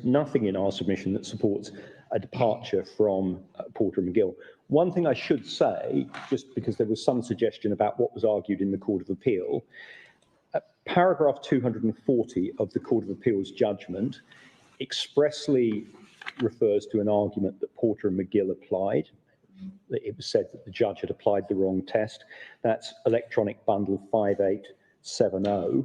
nothing in our submission that supports a departure from Porter and McGill. One thing I should say, just because there was some suggestion about what was argued in the Court of Appeal, paragraph 240 of the Court of Appeal's judgment expressly refers to an argument that Porter and McGill applied. It was said that the judge had applied the wrong test. That's electronic bundle 5870.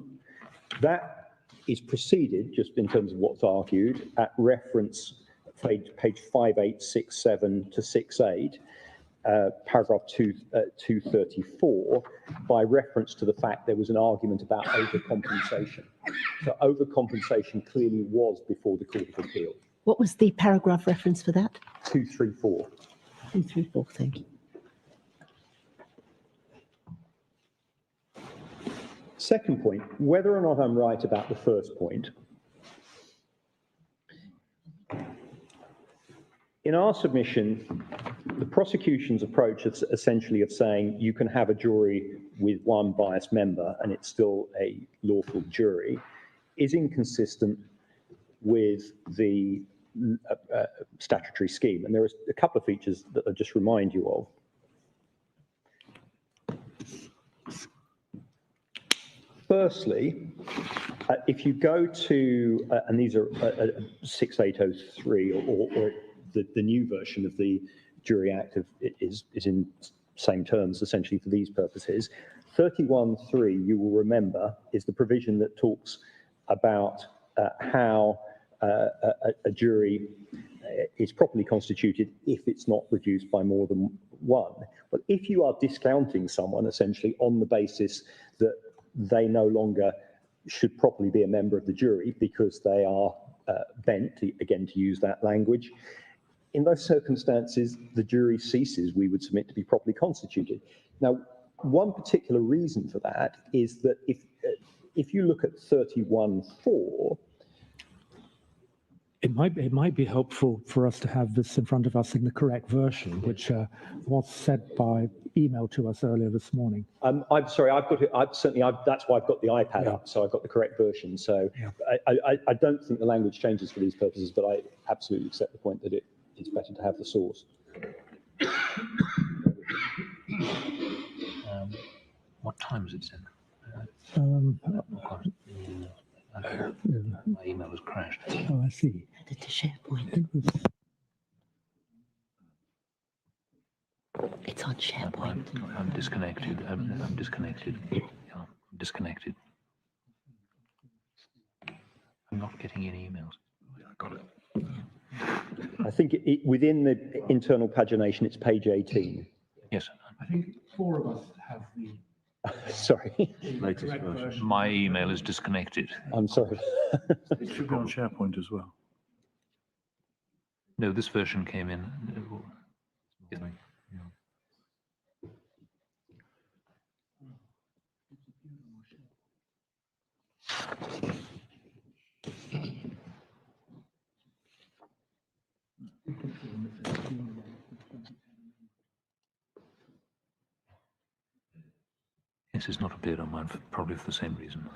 That is preceded, just in terms of what's argued, at reference page 5867 to 68, paragraph 234, by reference to the fact there was an argument about overcompensation. So overcompensation clearly was before the Court of Appeal. What was the paragraph reference for that? 234. 234, thank you. Second point, whether or not I'm right about the first point. In our submission, the prosecution's approach is essentially of saying you can have a jury with one biased member and it's still a lawful jury, is inconsistent with the statutory scheme. And there are a couple of features that I'll just remind you of. Firstly, if you go to, and these are 6803 or the new version of the Jury Act is in same terms essentially for these purposes. 31.3, you will remember, is the provision that talks about how a jury is properly constituted if it's not reduced by more than one. But if you are discounting someone essentially on the basis that they no longer should properly be a member of the jury because they are bent, again to use that language, in those circumstances, the jury ceases, we would submit, to be properly constituted. Now, one particular reason for that is that if you look at 31.4, it might be helpful for us to have this in front of us in the correct version, which was sent by email to us earlier this morning. I'm sorry, I've got it. That's why I've got the iPad up, so I've got the correct version. So I don't think the language changes for these purposes, but I absolutely accept the point that it's better to have the source. What time is it then? My email has crashed. Oh, I see. Added to SharePoint. It's on SharePoint. I'm disconnected. I'm disconnected. Yeah, I'm disconnected. I'm not getting any emails. Yeah, I got it. I think within the internal pagination, it's page 18. Yes. I think 4 of us have the sorry. Latest version. My email is disconnected. I'm sorry. It should be on SharePoint as well. No, this version came in. Yeah. This has not appeared on mine, probably for the same reason.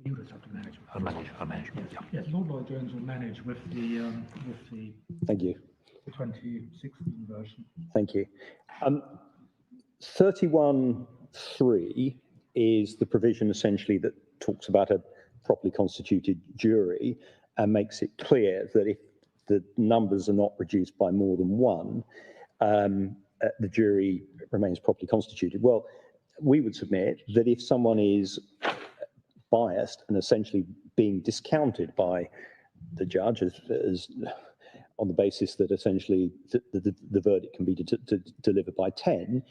You would have to manage. I'll manage. Yeah. Yes, Lord Lloyd Jones will manage with the Thank you. 2016 version. Thank you. 31.3 is the provision essentially that talks about a properly constituted jury and makes it clear that if the numbers are not reduced by more than one, the jury remains properly constituted. Well, we would submit that if someone is biased and essentially being discounted by the judge as on the basis that essentially the verdict can be delivered by 10,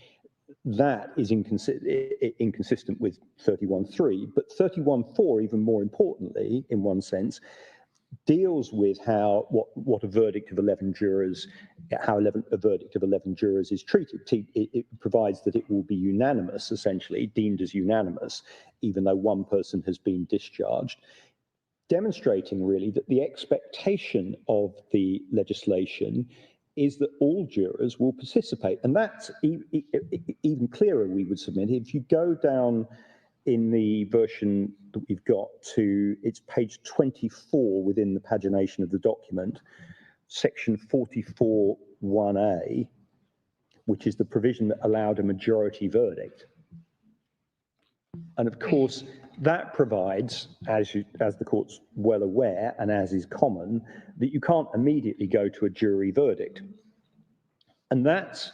that is inconsistent with 31.3. But 31.4, even more importantly, in one sense, deals with what a verdict of 11 jurors, a verdict of 11 jurors is treated. It provides that it will be unanimous, essentially, deemed as unanimous, even though one person has been discharged, demonstrating really that the expectation of the legislation is that all jurors will participate. And that's even clearer, we would submit. If you go down in the version that we've got to, it's page 24 within the pagination of the document, section 44(1)(a), which is the provision that allowed a majority verdict. And of course, that provides, as the court's well aware, and as is common, that you can't immediately go to a jury verdict. And that's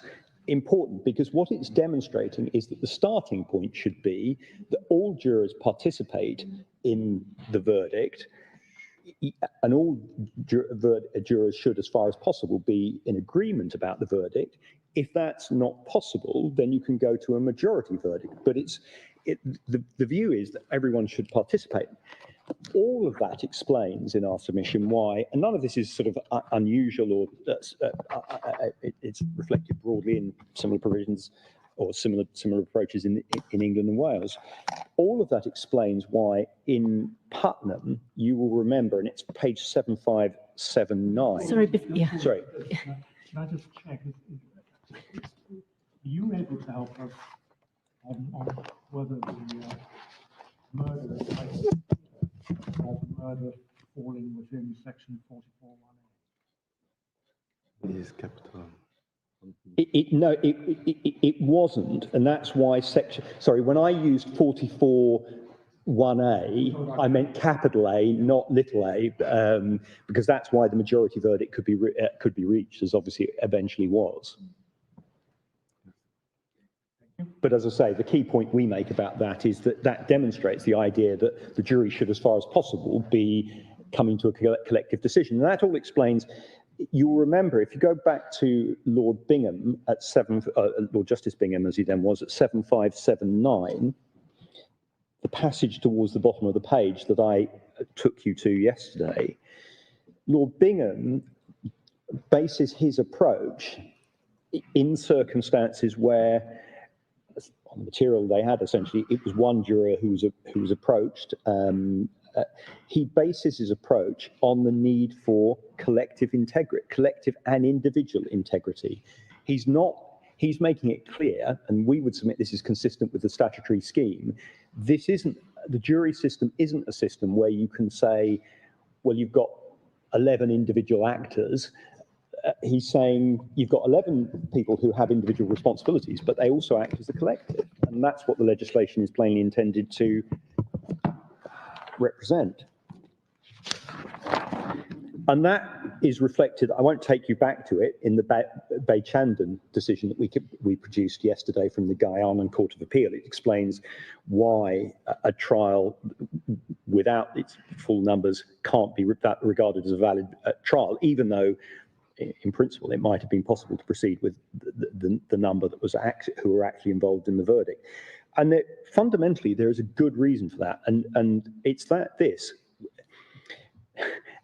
important because what it's demonstrating is that the starting point should be that all jurors participate in the verdict, and all jurors should, as far as possible, be in agreement about the verdict. If that's not possible, then you can go to a majority verdict. But the view is that everyone should participate. All of that explains in our submission why, and none of this is sort of unusual or it's reflected broadly in similar provisions or similar approaches in England and Wales. All of that explains why in Putnam, you will remember, and it's page 7579. Sorry, yeah. Sorry. Can I just check? Are you able to help us on whether the murder of murder falling within section 44(1)(a)? Is capital. No, it wasn't, and that's why when I used 44(1)(a), I meant capital A, not little a, because that's why the majority verdict could be reached, as obviously it eventually was. But as I say, the key point we make about that is that demonstrates the idea that the jury should, as far as possible, be coming to a collective decision. And that all explains. You'll remember, if you go back to Lord Bingham at Lord Justice Bingham, as he then was, at 7579, the passage towards the bottom of the page that I took you to yesterday, Lord Bingham bases his approach in circumstances where, on the material they had, essentially, it was one juror who was approached. He bases his approach on the need for collective and individual integrity. He's making it clear, and we would submit this is consistent with the statutory scheme. The jury system isn't a system where you can say, well, you've got 11 individual actors. He's saying you've got 11 people who have individual responsibilities, but they also act as a collective. And that's what the legislation is plainly intended to represent. And that is reflected, I won't take you back to it, in the Bechandan decision that we produced yesterday from the Guyanan Court of Appeal. It explains why a trial without its full numbers can't be regarded as a valid trial, even though in principle it might have been possible to proceed with the number that was who were actually involved in the verdict. And fundamentally, there is a good reason for that, and it's this.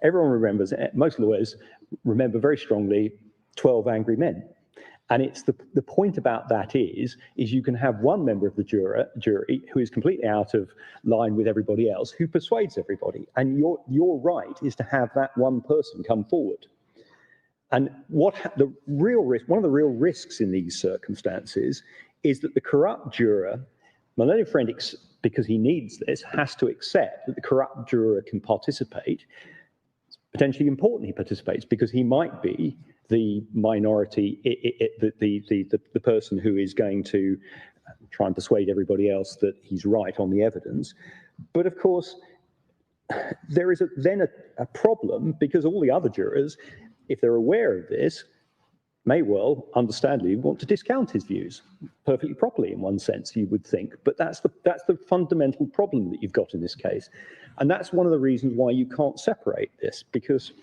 Everyone remembers, most lawyers remember very strongly 12 Angry Men. And it's the point about that is you can have one member of the jury who is completely out of line with everybody else, who persuades everybody. And your right is to have that one person come forward. And one of the real risks in these circumstances is that the corrupt juror, my learned friend, because he needs this, has to accept that the corrupt juror can participate. It's potentially important he participates because he might be the minority, the person who is going to try and persuade everybody else that he's right on the evidence. But of course, there is then a problem because all the other jurors, if they're aware of this, may well, understandably, want to discount his views perfectly properly in one sense, you would think. But that's the fundamental problem that you've got in this case. And that's one of the reasons why you can't separate this, because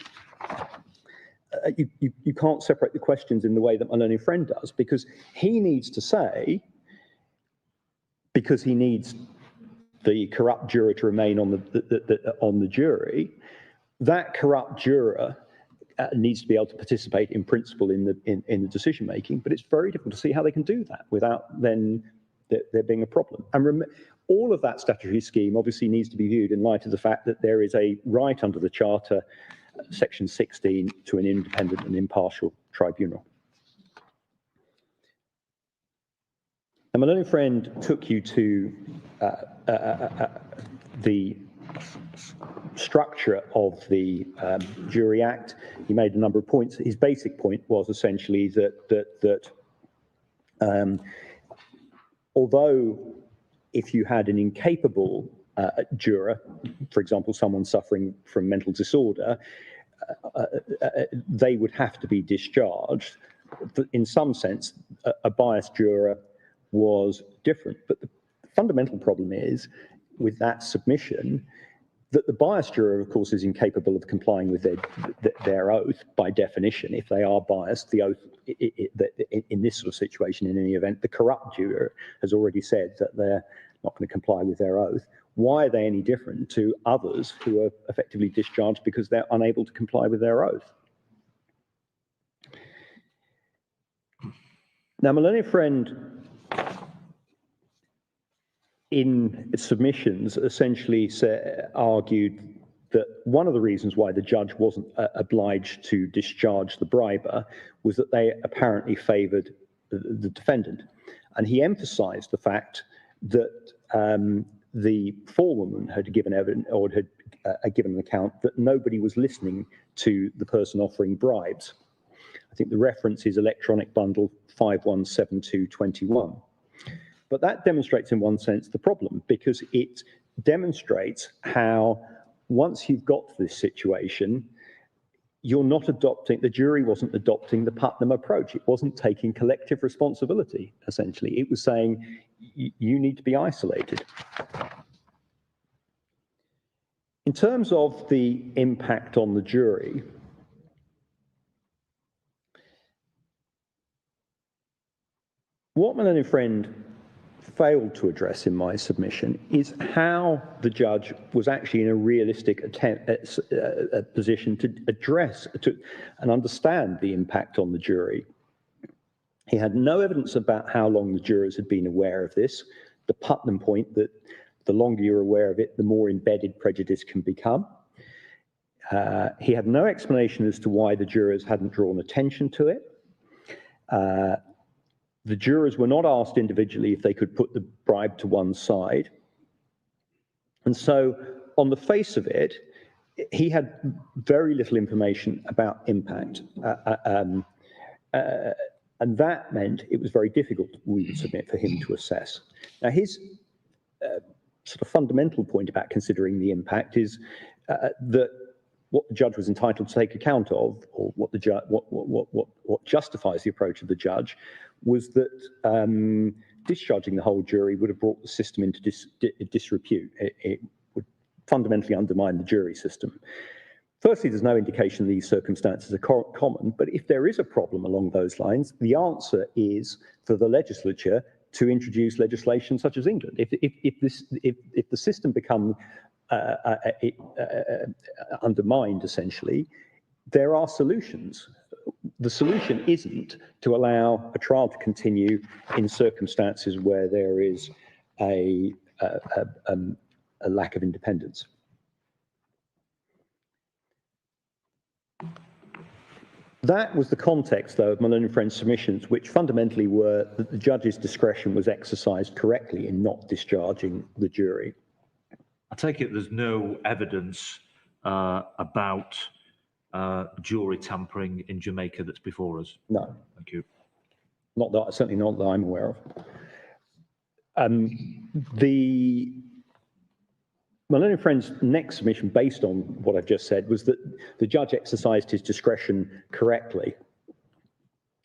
you can't separate the questions in the way that my learned friend does, because he needs to say, because he needs the corrupt juror to remain on the jury, that corrupt juror needs to be able to participate in principle in the decision making, but it's very difficult to see how they can do that without then there being a problem. And all of that statutory scheme obviously needs to be viewed in light of the fact that there is a right under the Charter, Section 16, to an independent and impartial tribunal. And my learned friend took you to the structure of the Jury Act. He made a number of points. His basic point was essentially that although if you had an incapable juror, for example, someone suffering from mental disorder, they would have to be discharged. In some sense, a biased juror was different. But the fundamental problem is, with that submission, that the biased juror, of course, is incapable of complying with their oath by definition. If they are biased, the oath, in this sort of situation, in any event, the corrupt juror has already said that they're not going to comply with their oath. Why are they any different to others who are effectively discharged because they're unable to comply with their oath? Now, my learned friend, in its submissions, essentially argued that one of the reasons why the judge wasn't obliged to discharge the briber was that they apparently favoured the defendant. And he emphasised the fact that the forewoman had given evidence, or had given an account that nobody was listening to the person offering bribes. I think the reference is electronic bundle 517221. But that demonstrates, in one sense, the problem, because it demonstrates how, once you've got to this situation, you're not adopting, the jury wasn't adopting the Putnam approach. It wasn't taking collective responsibility, essentially. It was saying, you need to be isolated. In terms of the impact on the jury, what my learned friend failed to address in my submission is how the judge was actually in a realistic position to address and understand the impact on the jury. He had no evidence about how long the jurors had been aware of this, the Putnam point that the longer you're aware of it, the more embedded prejudice can become. He had no explanation as to why the jurors hadn't drawn attention to it. The jurors were not asked individually if they could put the bribe to one side. And so, on the face of it, he had very little information about impact. And that meant it was very difficult, we would submit, for him to assess. Now, his sort of fundamental point about considering the impact is that what the judge was entitled to take account of, or what justifies the approach of the judge, was that discharging the whole jury would have brought the system into disrepute. It would fundamentally undermine the jury system. Firstly, there's no indication these circumstances are common, but if there is a problem along those lines, the answer is for the legislature to introduce legislation such as England. If the system becomes undermined, essentially, there are solutions. The solution isn't to allow a trial to continue in circumstances where there is a lack of independence. That was the context, though, of my learned friend's submissions, which fundamentally were that the judge's discretion was exercised correctly in not discharging the jury. I take it there's no evidence about jury tampering in Jamaica that's before us? No. Thank you. Not that, certainly not that I'm aware of. My learned friend's next submission, based on what I've just said, was that the judge exercised his discretion correctly.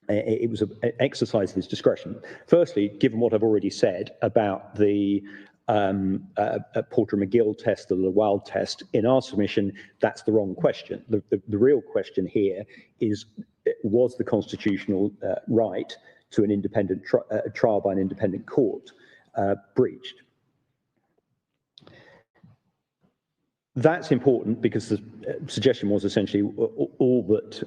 It was an exercise of his discretion. Firstly, given what I've already said about the Porter-McGill test, the Lawal test, in our submission, that's the wrong question. The real question here is, was the constitutional right to an independent trial by an independent court breached? That's important because the suggestion was essentially all that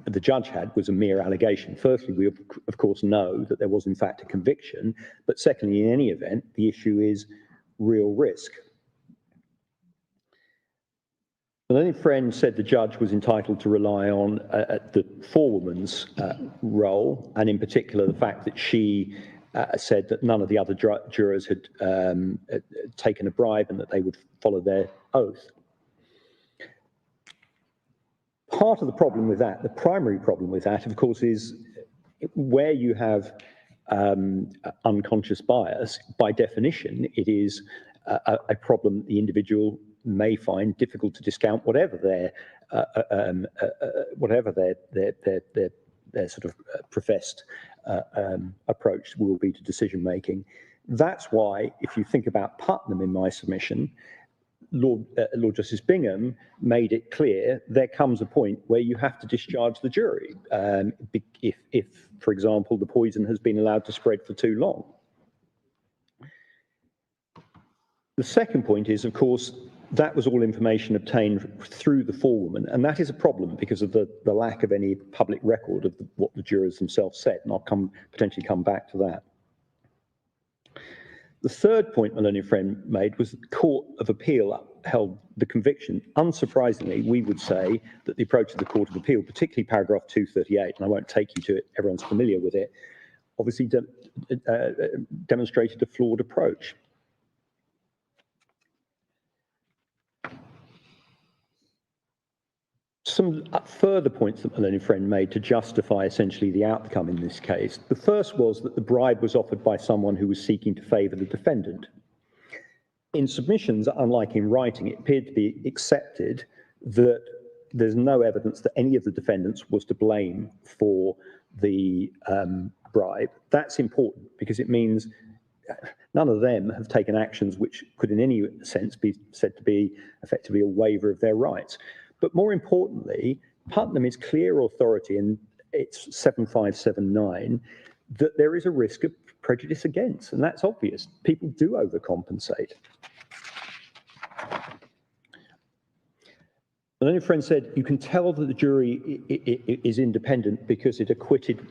the judge had was a mere allegation. Firstly, we of course know that there was in fact a conviction, but secondly, in any event, the issue is real risk. The learned friend said the judge was entitled to rely on the forewoman's role, and in particular the fact that she said that none of the other jurors had taken a bribe and that they would follow their oath. Part of the problem with that, the primary problem with that, of course, is where you have unconscious bias, by definition, it is a problem the individual may find difficult to discount, whatever their sort of professed approach will be to decision making. That's why, if you think about Putnam in my submission, Lord Justice Bingham made it clear there comes a point where you have to discharge the jury if, for example, the poison has been allowed to spread for too long. The second point is, of course, that was all information obtained through the forewoman, and that is a problem because of the lack of any public record of what the jurors themselves said, and I'll potentially come back to that. The third point my learned friend made was that the Court of Appeal upheld the conviction. Unsurprisingly, we would say that the approach of the Court of Appeal, particularly paragraph 238, and I won't take you to it, everyone's familiar with it, obviously demonstrated a flawed approach. Some further points that my learned friend made to justify essentially the outcome in this case. The first was that the bribe was offered by someone who was seeking to favour the defendant. In submissions, unlike in writing, it appeared to be accepted that there's no evidence that any of the defendants was to blame for the bribe. That's important because it means none of them have taken actions which could in any sense be said to be effectively a waiver of their rights. But more importantly, Putnam is clear authority, and it's 7579, that there is a risk of prejudice against, and that's obvious. People do overcompensate. My learned friend said, you can tell that the jury is independent because it acquitted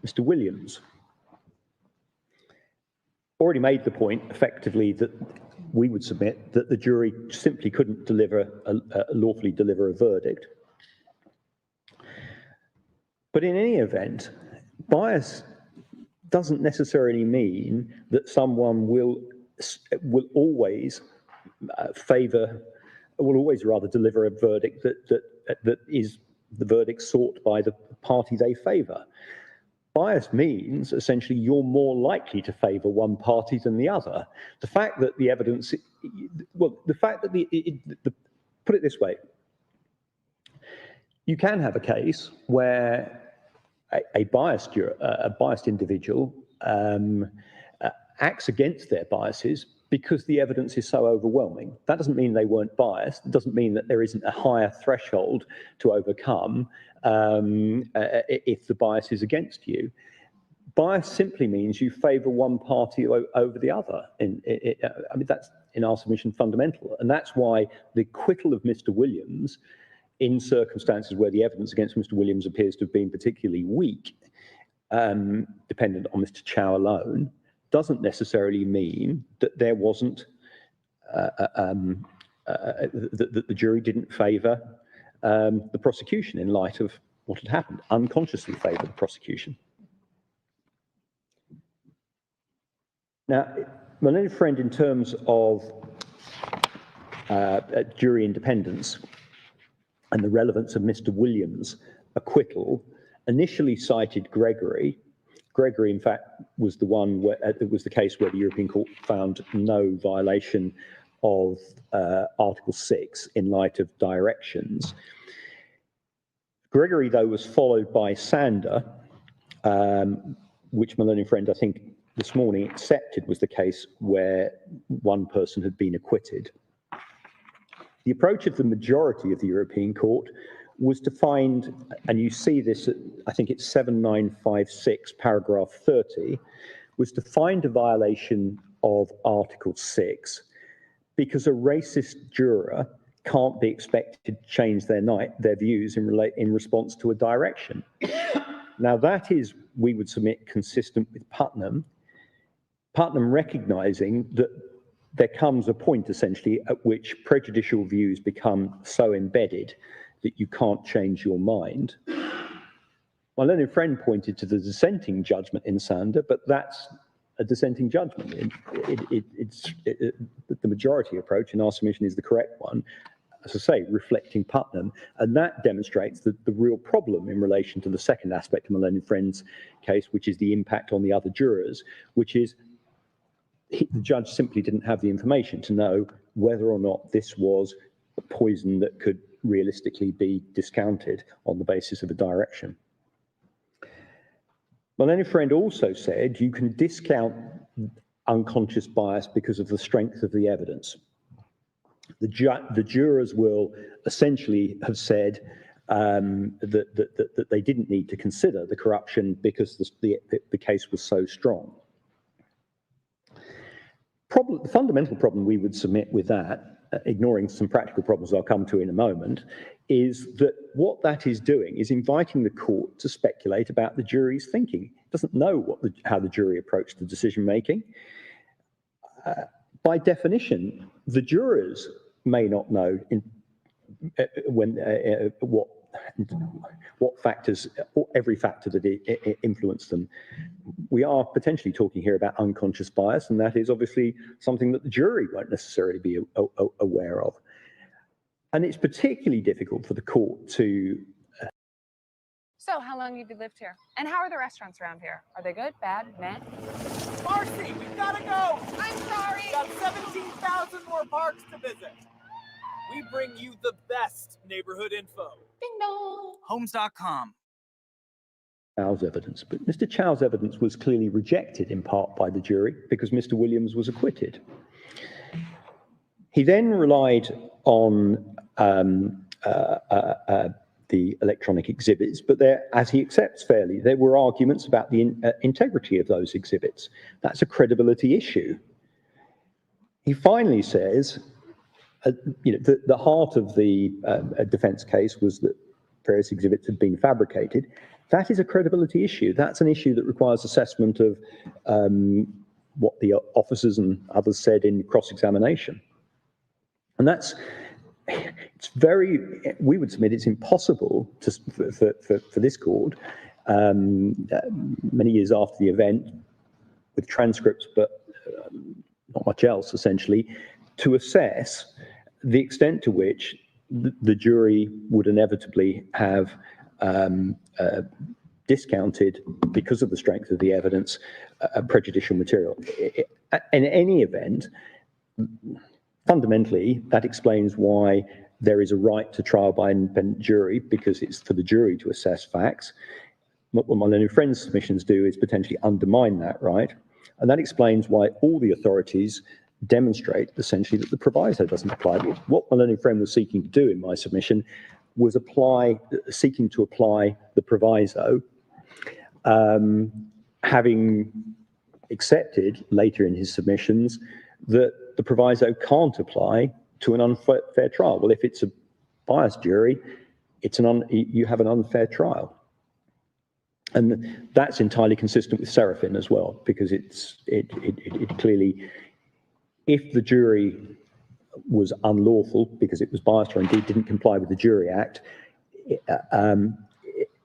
Mr. Williams. Already made the point, effectively, that we would submit that the jury simply couldn't lawfully deliver a verdict. But in any event, bias doesn't necessarily mean that someone will always rather deliver a verdict that is the verdict sought by the party they favour. Bias means essentially you're more likely to favour one party than the other. The fact that the evidence, put it this way, you can have a case where a biased individual acts against their biases because the evidence is so overwhelming. That doesn't mean they weren't biased. It doesn't mean that there isn't a higher threshold to overcome if the bias is against you. Bias simply means you favour one party over the other. I mean, that's in our submission fundamental. And that's why the acquittal of Mr. Williams, in circumstances where the evidence against Mr. Williams appears to have been particularly weak, dependent on Mr. Chow alone, doesn't necessarily mean that there wasn't, that the jury didn't favour the prosecution in light of what had happened, unconsciously favoured the prosecution. Now, my learned friend, in terms of jury independence and the relevance of Mr. Williams' acquittal, initially cited Gregory. Gregory, in fact, was the one where it was the case where the European Court found no violation of Article 6 in light of directions. Gregory, though, was followed by Sander, which my learned friend, I think, this morning accepted was the case where one person had been acquitted. The approach of the majority of the European Court was to find, and you see this, I think it's 7956, paragraph 30, was to find a violation of Article 6 because a racist juror can't be expected to change their views in response to a direction. Now that is, we would submit, consistent with Putnam recognising that there comes a point essentially at which prejudicial views become so embedded that you can't change your mind. My learned friend pointed to the dissenting judgment in Sander, but that's a dissenting judgment. The majority approach in our submission is the correct one, as I say, reflecting Putnam, and that demonstrates the real problem in relation to the second aspect of my learned friend's case, which is the impact on the other jurors, which is the judge simply didn't have the information to know whether or not this was a poison that could realistically be discounted on the basis of a direction. My learned friend also said you can discount unconscious bias because of the strength of the evidence. The jurors will essentially have said that they didn't need to consider the corruption because the case was so strong. The fundamental problem we would submit with that, ignoring some practical problems I'll come to in a moment, is that what that is doing is inviting the court to speculate about the jury's thinking. It doesn't know how the jury approached the decision making. By definition, the jurors may not know what factors, or every factor that influenced them. We are potentially talking here about unconscious bias, and that is obviously something that the jury won't necessarily be aware of. And it's particularly difficult for the court to... So, how long have you lived here? And how are the restaurants around here? Are they good, bad, meh? Marcy, we've got to go! I'm sorry! We got 17,000 more parks to visit. We bring you the best neighborhood info. Ding dong! Homes.com. Chow's evidence, but Mr. Chow's evidence was clearly rejected in part by the jury because Mr. Williams was acquitted. He then relied on the electronic exhibits, but there, as he accepts fairly, there were arguments about the integrity of those exhibits. That's a credibility issue. He finally says, the heart of the defense case was that various exhibits had been fabricated. That is a credibility issue. That's an issue that requires assessment of what the officers and others said in cross-examination. And we would submit it's impossible for this court, many years after the event, with transcripts, but not much else essentially, to assess the extent to which the jury would inevitably have discounted, because of the strength of the evidence, prejudicial material. In any event, fundamentally, that explains why there is a right to trial by an independent jury, because it's for the jury to assess facts. What my learned friend's submissions do is potentially undermine that right. And that explains why all the authorities demonstrate essentially that the proviso doesn't apply. What my learned friend was seeking to do in my submission was seeking to apply the proviso, having accepted later in his submissions that the proviso can't apply to an unfair trial. Well, if it's a biased jury, you have an unfair trial. And that's entirely consistent with Serafin as well, because it clearly, if the jury was unlawful because it was biased or indeed didn't comply with the Jury Act,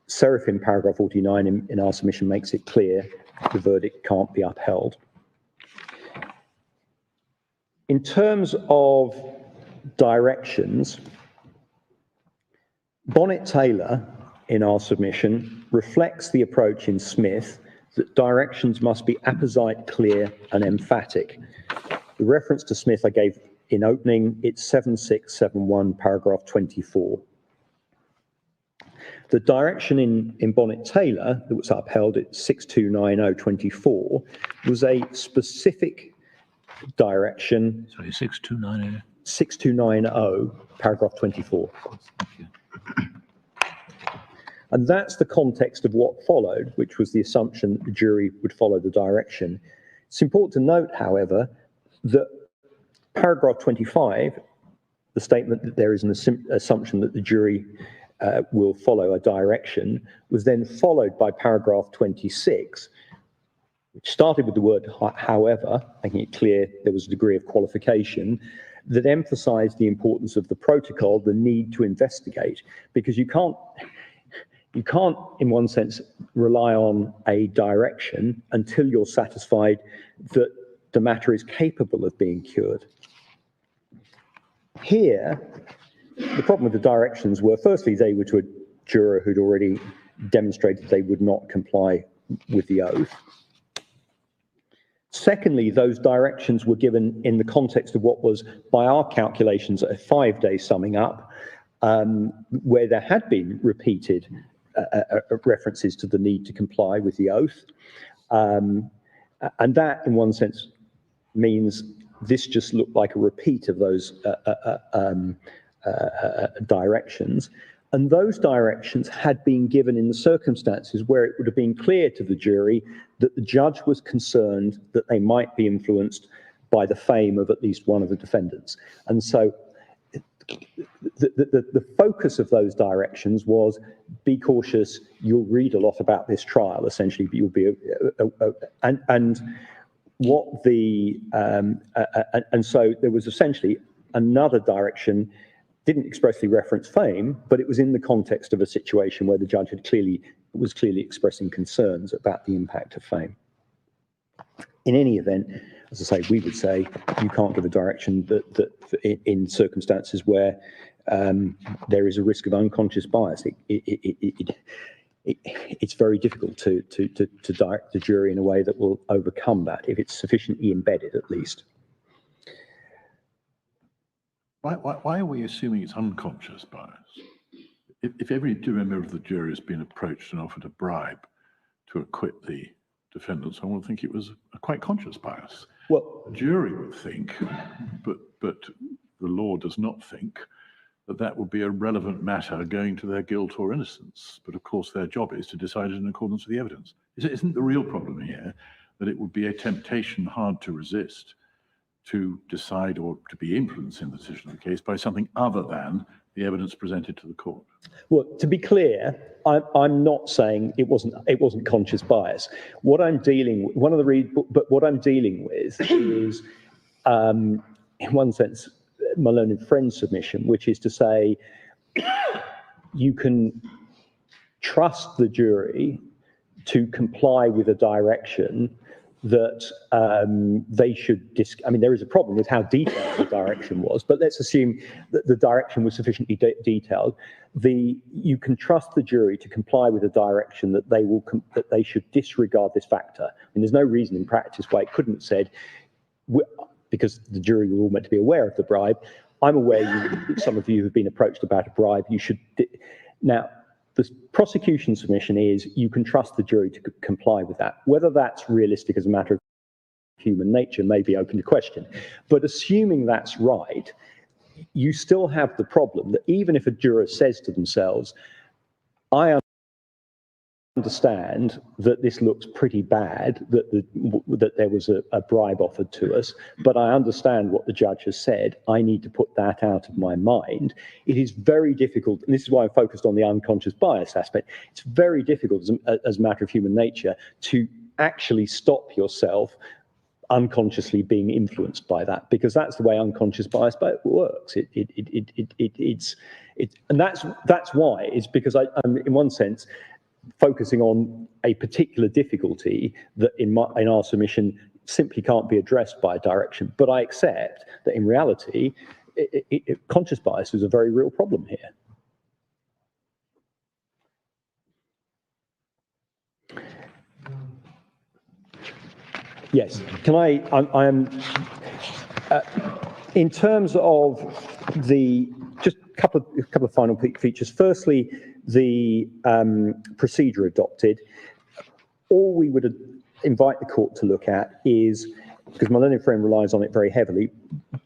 Serafin paragraph 49 in our submission makes it clear the verdict can't be upheld. In terms of directions, Bonnet-Taylor in our submission reflects the approach in Smith that directions must be apposite, clear, and emphatic. The reference to Smith I gave in opening, it's 7671, paragraph 24. The direction in Bonnet-Taylor that was upheld at 629024 was a specific direction. Sorry, 6290. 6290, paragraph 24. Thank you. And that's the context of what followed, which was the assumption that the jury would follow the direction. It's important to note, however, that paragraph 25, the statement that there is an assumption that the jury will follow a direction, was then followed by paragraph 26, which started with the word however, making it clear there was a degree of qualification, that emphasized the importance of the protocol, the need to investigate, because you can't, you can't, in one sense, rely on a direction until you're satisfied that the matter is capable of being cured. Here, the problem with the directions were, firstly, they were to a juror who'd already demonstrated they would not comply with the oath. Secondly, those directions were given in the context of what was, by our calculations, a 5-day summing up, where there had been repeated references to the need to comply with the oath. And that, in one sense, means this just looked like a repeat of those directions. And those directions had been given in the circumstances where it would have been clear to the jury that the judge was concerned that they might be influenced by the fame of at least one of the defendants. And so the focus of those directions was, be cautious, you'll read a lot about this trial, essentially, but you'll be, and what the, and so there was essentially another direction, didn't expressly reference fame, but it was in the context of a situation where the judge was clearly expressing concerns about the impact of fame. In any event, as I say, we would say you can't give a direction that in circumstances where there is a risk of unconscious bias. It's very difficult to direct the jury in a way that will overcome that, if it's sufficiently embedded, at least. Why are we assuming it's unconscious bias? If every member of the jury has been approached and offered a bribe to acquit the defendants, I would think it was a quite conscious bias. Well, the jury would think, but the law does not think that would be a relevant matter going to their guilt or innocence. But of course, their job is to decide it in accordance with the evidence. Isn't the real problem here that it would be a temptation hard to resist to decide or to be influenced in the decision of the case by something other than the evidence presented to the court? Well, to be clear, I'm not saying it wasn't conscious bias. What I'm dealing with, what I'm dealing with is, in one sense, my learned friend's submission, which is to say, you can trust the jury to comply with a direction that they should, I mean, there is a problem with how detailed the direction was, but let's assume that the direction was sufficiently detailed. You can trust the jury to comply with a direction that they should disregard this factor. I mean, there's no reason in practice why it couldn't have said, because the jury were all meant to be aware of the bribe. I'm aware some of you have been approached about a bribe. You should, now, the prosecution submission is you can trust the jury to comply with that. Whether that's realistic as a matter of human nature may be open to question. But assuming that's right, you still have the problem that even if a juror says to themselves, I understand that this looks pretty bad, that there was a bribe offered to us, but I understand what the judge has said. I need to put that out of my mind. It is very difficult, and this is why I focused on the unconscious bias aspect. It's very difficult as a matter of human nature to actually stop yourself unconsciously being influenced by that, because that's the way unconscious bias works. And that's why. It's because I'm in one sense focusing on a particular difficulty that in our submission simply can't be addressed by a direction. But I accept that in reality, conscious bias is a very real problem here. Yes, can I am in terms of just a couple of final features. Firstly, the procedure adopted. All we would invite the court to look at is, because my learned friend relies on it very heavily,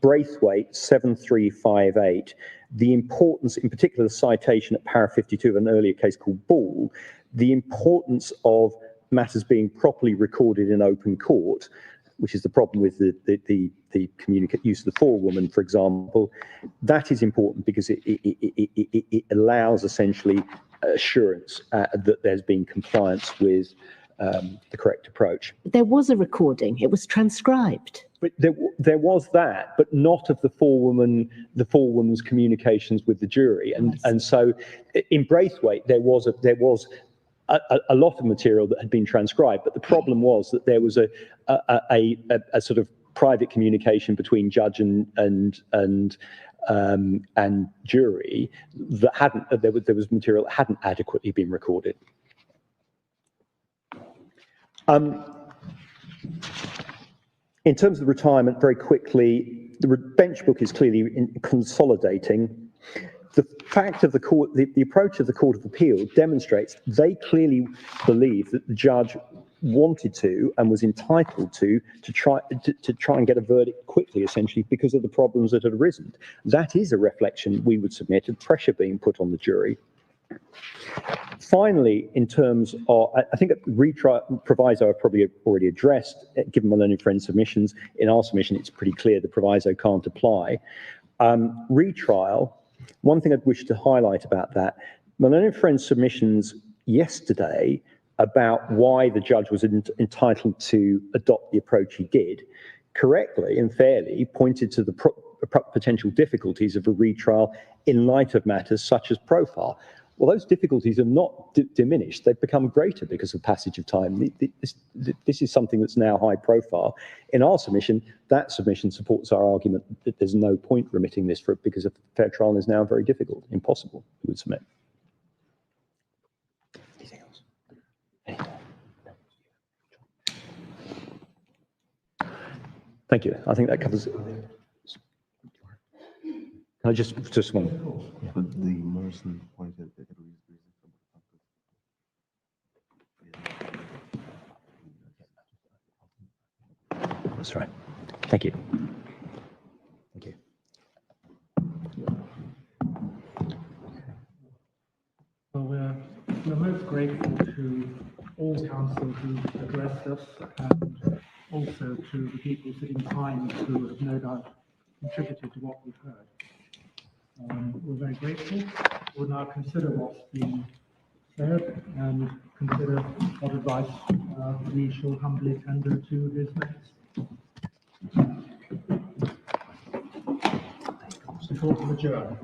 Braithwaite 7358, the importance, in particular the citation at para 52 of an earlier case called Ball, the importance of matters being properly recorded in open court, which is the problem with the use of the forewoman, for example. That is important because it allows essentially assurance that there's been compliance with approach. There was a recording. It was transcribed. But there was that, but not of the forewoman's communications with the jury, and so in Braithwaite there was a lot of material that had been transcribed, but the problem was that there was a sort of private communication between judge and jury that there was material that hadn't adequately been recorded. In terms of retirement, very quickly, the bench book is clearly consolidating. The fact of the court, the approach of the Court of Appeal demonstrates they clearly believe that the judge wanted to and was entitled to try and get a verdict quickly, essentially because of the problems that had arisen. That is a reflection, we would submit, of pressure being put on the jury. Finally, in terms of, I think retrial proviso I've probably already addressed, given my learned friend submissions. In our submission, it's pretty clear the proviso can't apply. Retrial, one thing I'd wish to highlight about that, my learned friend's submissions yesterday about why the judge was entitled to adopt the approach he did, correctly and fairly pointed to the potential difficulties of a retrial in light of matters such as profile. Well, those difficulties are not diminished. They've become greater because of passage of time. This is something that's now high profile. In our submission, that submission supports our argument that there's no point remitting this because a fair trial is now very difficult, impossible, we would submit. Anything else? Thank you. I think that covers it. Can I just one? But the Morrison pointed that it was That's right. Thank you. Thank you. Well, we're most grateful to all counsel who addressed us, and also to the people sitting behind who have no doubt contributed to what we've heard. We're very grateful. We'll now consider what's been said and consider what advice we shall humbly tender to his mates. The court is adjourned.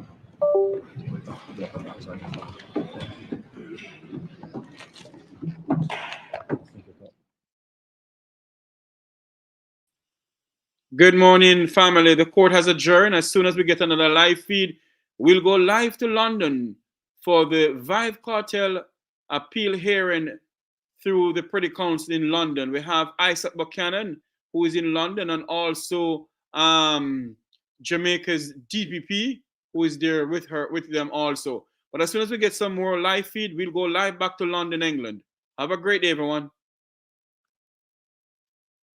Good morning, family. The court has adjourned. As soon as we get another live feed, we'll go live to London for the Vybz Karel appeal hearing through the Privy Council in London. We have Isaac Buchanan, who is in London, and also Jamaica's DPP, who is there with them also. But as soon as we get some more live feed, we'll go live back to London, England. Have a great day, everyone.